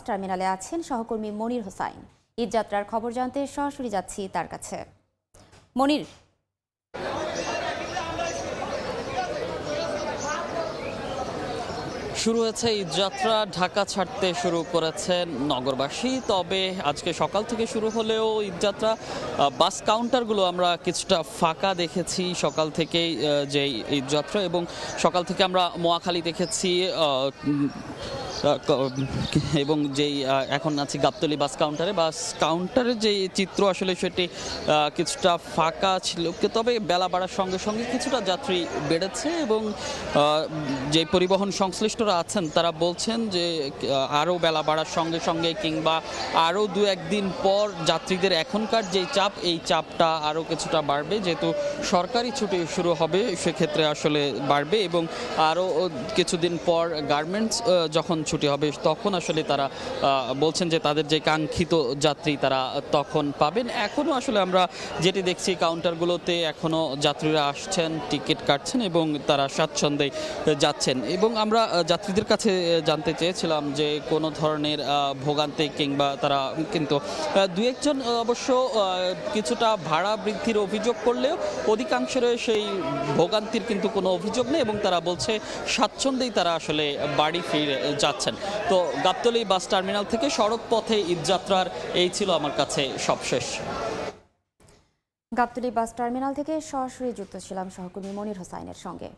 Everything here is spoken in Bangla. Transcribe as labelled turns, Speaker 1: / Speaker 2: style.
Speaker 1: টার্মিনালে আছেন সহকর্মী মনির হোসাইন। ঈদযাত্রার খবর জানতে সরাসরি যাচ্ছি তার কাছে। মনির,
Speaker 2: শুরু হয়েছে ঈদযাত্রা। ঢাকা ছাড়তে শুরু করেছেন নগরবাসী। তবে আজকে সকাল থেকে শুরু হলেও ঈদযাত্রা বাস কাউন্টারগুলো আমরা কিছুটা ফাঁকা দেখেছি সকাল থেকেই, যে ঈদযাত্রা, এবং সকাল থেকে আমরা মহাখালী দেখেছি এবং যেই এখন আছি গাবতলী বাস কাউন্টারের যে চিত্র আসলে সেটি কিছুটা ফাঁকা ছিল। তবে বেলা বাড়ার সঙ্গে সঙ্গে কিছুটা যাত্রী বেড়েছে এবং যে পরিবহন সংশ্লিষ্টরা আছেন তারা বলছেন যে আরও বেলা বাড়ার সঙ্গে সঙ্গে কিংবা আরও দু একদিন পর যাত্রীদের এখনকার যেই চাপ, এই চাপটা আরও কিছুটা বাড়বে। যেহেতু সরকারি ছুটি শুরু হবে সেক্ষেত্রে আসলে বাড়বে, এবং আরও কিছুদিন পর গার্মেন্টস যখন ছুটি হবে তখন আসলে তারা বলছেন যে তাদের যে কাঙ্ক্ষিত যাত্রী তারা তখন পাবেন। এখনও আসলে আমরা যেটি দেখছি কাউন্টারগুলোতে এখনও যাত্রীরা আসছেন, টিকিট কাটছেন এবং তারা স্বাচ্ছন্দ্যে যাচ্ছেন। এবং আমরা যাত্রীদের কাছে জানতে চেয়েছিলাম যে কোনো ধরনের ভোগান্তি কিংবা তারা, কিন্তু দু একজন অবশ্য কিছুটা ভাড়া বৃদ্ধির অভিযোগ করলেও অধিকাংশের সেই ভোগান্তির কিন্তু কোনো অভিযোগ নেই এবং তারা বলছে স্বাচ্ছন্দ্যেই তারা আসলে বাড়ি ফিরে যাচ্ছেন। তো গাবতলী বাস টার্মিনাল থেকে সড়ক পথে ঈদযাত্রার এই ছিল আমার কাছে সবশেষ।
Speaker 1: গাবতলী বাস টার্মিনাল থেকে সরাসরি যুক্ত ছিলাম সহকর্মী মনির হোসাইনের সঙ্গে।